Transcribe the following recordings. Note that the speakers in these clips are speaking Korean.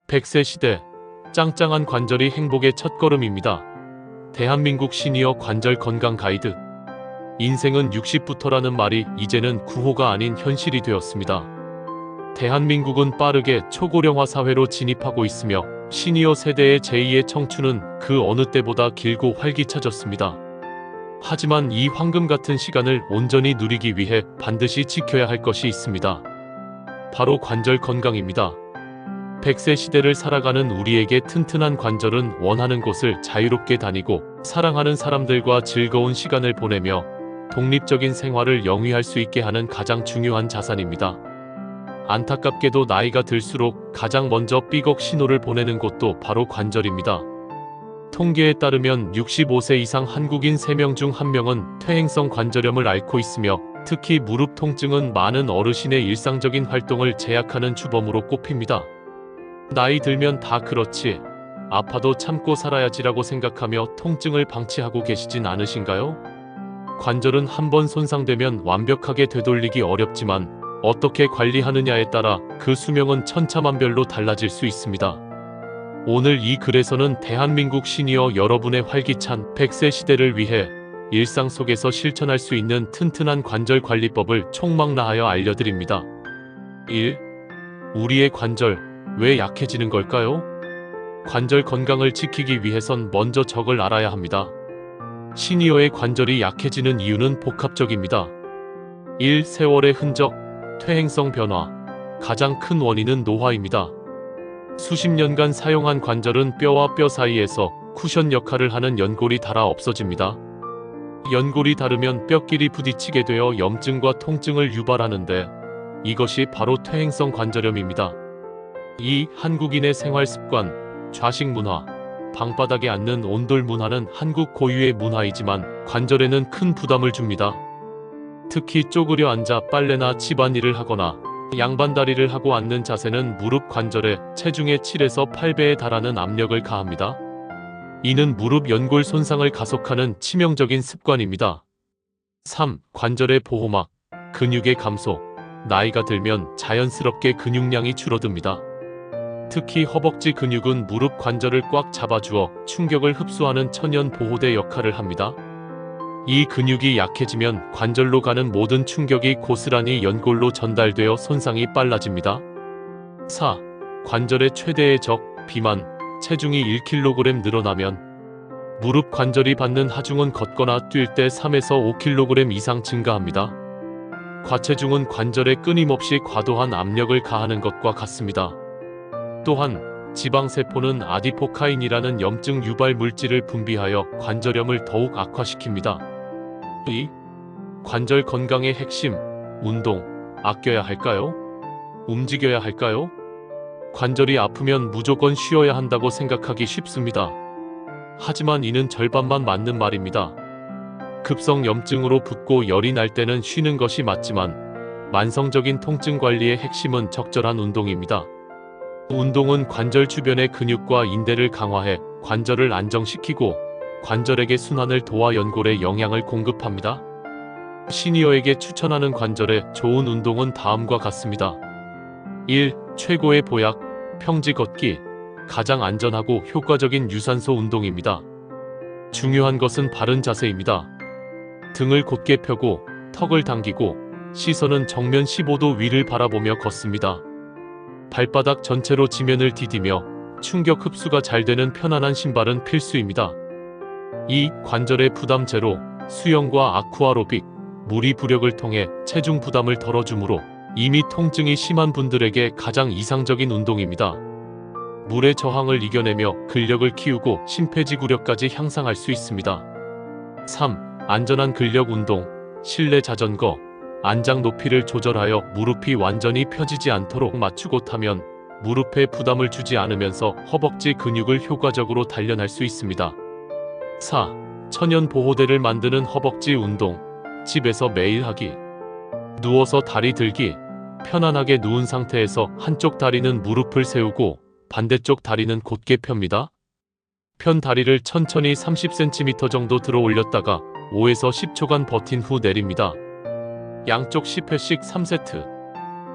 100세 시대, 짱짱한 관절이 행복의 첫걸음입니다. 대한민국 시니어 관절 건강 가이드. 인생은 60부터라는 말이 이제는 구호가 아닌 현실이 되었습니다. 대한민국은 빠르게 초고령화 사회로 진입하고 있으며 시니어 세대의 제2의 청춘은 그 어느 때보다 길고 활기차졌습니다. 하지만 이 황금 같은 시간을 온전히 누리기 위해 반드시 지켜야 할 것이 있습니다. 바로 관절 건강입니다. 100세 시대를 살아가는 우리에게 튼튼한 관절은 원하는 곳을 자유롭게 다니고 사랑하는 사람들과 즐거운 시간을 보내며 독립적인 생활을 영위할 수 있게 하는 가장 중요한 자산입니다. 안타깝게도 나이가 들수록 가장 먼저 삐걱 신호를 보내는 곳도 바로 관절입니다. 통계에 따르면 65세 이상 한국인 3명 중 1명은 퇴행성 관절염을 앓고 있으며 특히 무릎 통증은 많은 어르신의 일상적인 활동을 제약하는 주범으로 꼽힙니다. 나이 들면 다 그렇지, 아파도 참고 살아야지라고 생각하며 통증을 방치하고 계시진 않으신가요? 관절은 한번 손상되면 완벽하게 되돌리기 어렵지만 어떻게 관리하느냐에 따라 그 수명은 천차만별로 달라질 수 있습니다. 오늘 이 글에서는 대한민국 시니어 여러분의 활기찬 100세 시대를 위해 일상 속에서 실천할 수 있는 튼튼한 관절 관리법을 총망라하여 알려드립니다. 1. 우리의 관절 왜 약해지는 걸까요? 관절 건강을 지키기 위해선 먼저 적을 알아야 합니다. 시니어의 관절이 약해지는 이유는 복합적입니다. 1. 세월의 흔적, 퇴행성 변화. 가장 큰 원인은 노화입니다. 수십 년간 사용한 관절은 뼈와 뼈 사이에서 쿠션 역할을 하는 연골이 닳아 없어집니다. 연골이 닳으면 뼈끼리 부딪히게 되어 염증과 통증을 유발하는데 이것이 바로 퇴행성 관절염입니다. 2. 한국인의 생활 습관, 좌식 문화. 방바닥에 앉는 온돌 문화는 한국 고유의 문화이지만 관절에는 큰 부담을 줍니다. 특히 쪼그려 앉아 빨래나 집안일을 하거나 양반다리를 하고 앉는 자세는 무릎 관절에 체중의 7에서 8배에 달하는 압력을 가합니다. 이는 무릎 연골 손상을 가속하는 치명적인 습관입니다. 3. 관절의 보호막, 근육의 감소. 나이가 들면 자연스럽게 근육량이 줄어듭니다. 특히 허벅지 근육은 무릎 관절을 꽉 잡아주어 충격을 흡수하는 천연 보호대 역할을 합니다. 이 근육이 약해지면 관절로 가는 모든 충격이 고스란히 연골로 전달되어 손상이 빨라집니다. 4. 관절의 최대의 적, 비만. 체중이 1kg 늘어나면 무릎 관절이 받는 하중은 걷거나 뛸 때 3에서 5kg 이상 증가합니다. 과체중은 관절에 끊임없이 과도한 압력을 가하는 것과 같습니다. 또한 지방세포는 아디포카인이라는 염증 유발 물질을 분비하여 관절염을 더욱 악화시킵니다. 2. 관절 건강의 핵심, 운동. 아껴야 할까요? 움직여야 할까요? 관절이 아프면 무조건 쉬어야 한다고 생각하기 쉽습니다. 하지만 이는 절반만 맞는 말입니다. 급성 염증으로 붓고 열이 날 때는 쉬는 것이 맞지만 만성적인 통증 관리의 핵심은 적절한 운동입니다. 운동은 관절 주변의 근육과 인대를 강화해 관절을 안정시키고 관절에게 순환을 도와 연골에 영양을 공급합니다. 시니어에게 추천하는 관절에 좋은 운동은 다음과 같습니다. 1. 최고의 보약, 평지 걷기. 가장 안전하고 효과적인 유산소 운동입니다. 중요한 것은 바른 자세입니다. 등을 곧게 펴고 턱을 당기고 시선은 정면 15도 위를 바라보며 걷습니다. 발바닥 전체로 지면을 디디며 충격 흡수가 잘 되는 편안한 신발은 필수입니다. 2. 관절의 부담 제로, 수영과 아쿠아로빅. 무리 부력을 통해 체중 부담을 덜어주므로 이미 통증이 심한 분들에게 가장 이상적인 운동입니다. 물의 저항을 이겨내며 근력을 키우고 심폐지구력까지 향상할 수 있습니다. 3. 안전한 근력 운동, 실내 자전거. 안장 높이를 조절하여 무릎이 완전히 펴지지 않도록 맞추고 타면 무릎에 부담을 주지 않으면서 허벅지 근육을 효과적으로 단련할 수 있습니다. 4. 천연 보호대를 만드는 허벅지 운동. 집에서 매일 하기. 누워서 다리 들기. 편안하게 누운 상태에서 한쪽 다리는 무릎을 세우고 반대쪽 다리는 곧게 펴니다. 편 다리를 천천히 30cm 정도 들어 올렸다가 5에서 10초간 버틴 후 내립니다. 양쪽 10회씩 3세트.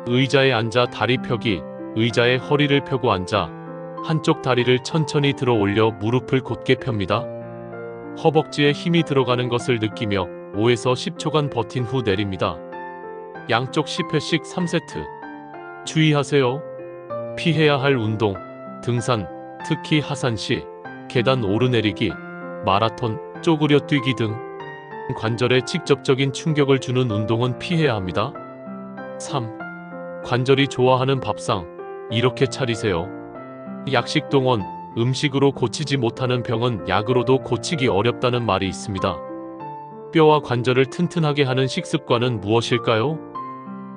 의자에 앉아 다리 펴기. 의자에 허리를 펴고 앉아 한쪽 다리를 천천히 들어 올려 무릎을 곧게 펴니다. 허벅지에 힘이 들어가는 것을 느끼며 5에서 10초간 버틴 후 내립니다. 양쪽 10회씩 3세트. 주의하세요. 피해야 할 운동, 등산, 특히 하산시, 계단 오르내리기, 마라톤, 쪼그려 뛰기 등 관절에 직접적인 충격을 주는 운동은 피해야 합니다. 3. 관절이 좋아하는 밥상, 이렇게 차리세요. 약식동원, 음식으로 고치지 못하는 병은 약으로도 고치기 어렵다는 말이 있습니다. 뼈와 관절을 튼튼하게 하는 식습관은 무엇일까요?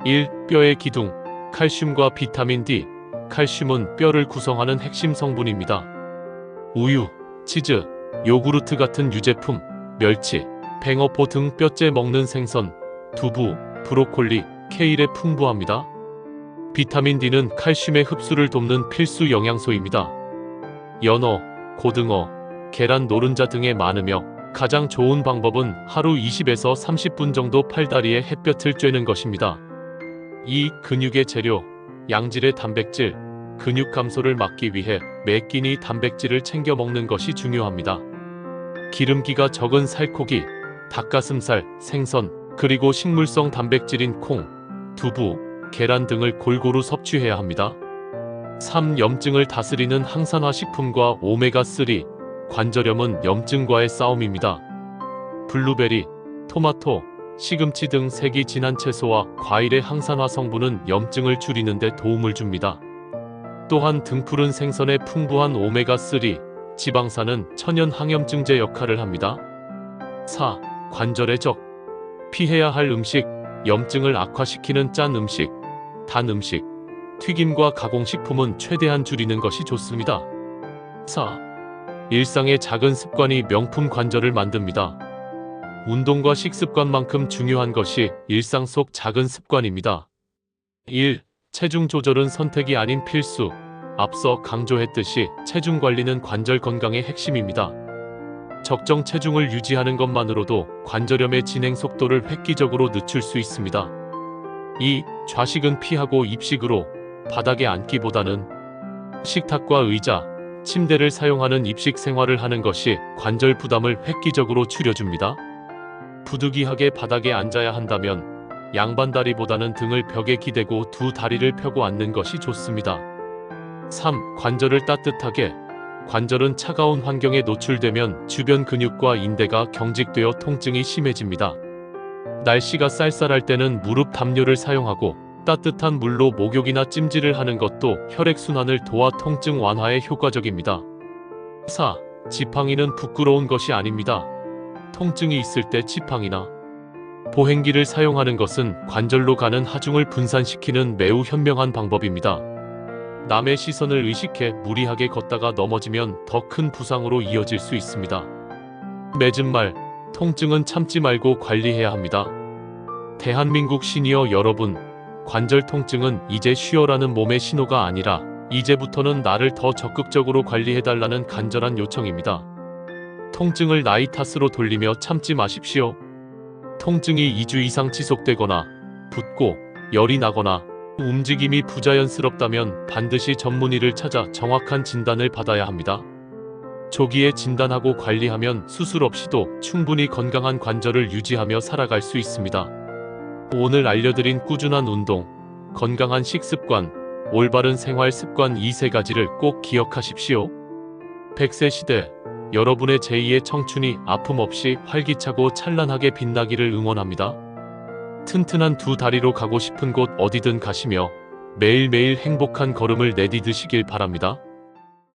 1. 뼈의 기둥, 칼슘과 비타민 D. 칼슘은 뼈를 구성하는 핵심 성분입니다. 우유, 치즈, 요구르트 같은 유제품, 멸치, 뱅어포 등 뼈째 먹는 생선, 두부, 브로콜리, 케일에 풍부합니다. 비타민 D는 칼슘의 흡수를 돕는 필수 영양소입니다. 연어, 고등어, 계란 노른자 등에 많으며 가장 좋은 방법은 하루 20에서 30분 정도 팔다리에 햇볕을 쬐는 것입니다. 2. 근육의 재료, 양질의 단백질, 근육 감소를 막기 위해 매 끼니 단백질을 챙겨 먹는 것이 중요합니다. 기름기가 적은 살코기, 닭가슴살, 생선, 그리고 식물성 단백질인 콩, 두부, 계란 등을 골고루 섭취해야 합니다. 3. 염증을 다스리는 항산화 식품과 오메가3, 관절염은 염증과의 싸움입니다. 블루베리, 토마토, 시금치 등 색이 진한 채소와 과일의 항산화 성분은 염증을 줄이는 데 도움을 줍니다. 또한 등푸른 생선의 풍부한 오메가3, 지방산은 천연 항염증제 역할을 합니다. 4. 관절의 적. 피해야 할 음식, 염증을 악화시키는 짠 음식, 단 음식, 튀김과 가공식품은 최대한 줄이는 것이 좋습니다. 4. 일상의 작은 습관이 명품 관절을 만듭니다. 운동과 식습관만큼 중요한 것이 일상 속 작은 습관입니다. 1. 체중 조절은 선택이 아닌 필수. 앞서 강조했듯이 체중 관리는 관절 건강의 핵심입니다. 적정 체중을 유지하는 것만으로도 관절염의 진행 속도를 획기적으로 늦출 수 있습니다. 2. 좌식은 피하고 입식으로, 바닥에 앉기보다는 식탁과 의자, 침대를 사용하는 입식 생활을 하는 것이 관절 부담을 획기적으로 줄여줍니다. 부득이하게 바닥에 앉아야 한다면 양반다리보다는 등을 벽에 기대고 두 다리를 펴고 앉는 것이 좋습니다. 3. 관절을 따뜻하게. 관절은 차가운 환경에 노출되면 주변 근육과 인대가 경직되어 통증이 심해집니다. 날씨가 쌀쌀할 때는 무릎 담요를 사용하고 따뜻한 물로 목욕이나 찜질을 하는 것도 혈액순환을 도와 통증 완화에 효과적입니다. 4. 지팡이는 부끄러운 것이 아닙니다. 통증이 있을 때 지팡이나 보행기를 사용하는 것은 관절로 가는 하중을 분산시키는 매우 현명한 방법입니다. 남의 시선을 의식해 무리하게 걷다가 넘어지면 더 큰 부상으로 이어질 수 있습니다. 맺은 말, 통증은 참지 말고 관리해야 합니다. 대한민국 시니어 여러분, 관절 통증은 이제 쉬어라는 몸의 신호가 아니라 이제부터는 나를 더 적극적으로 관리해달라는 간절한 요청입니다. 통증을 나이 탓으로 돌리며 참지 마십시오. 통증이 2주 이상 지속되거나 붓고 열이 나거나 움직임이 부자연스럽다면 반드시 전문의를 찾아 정확한 진단을 받아야 합니다. 조기에 진단하고 관리하면 수술 없이도 충분히 건강한 관절을 유지하며 살아갈 수 있습니다. 오늘 알려드린 꾸준한 운동, 건강한 식습관, 올바른 생활 습관 이 세 가지를 꼭 기억하십시오. 100세 시대, 여러분의 제2의 청춘이 아픔 없이 활기차고 찬란하게 빛나기를 응원합니다. 튼튼한 두 다리로 가고 싶은 곳 어디든 가시며 매일매일 행복한 걸음을 내디디시길 바랍니다.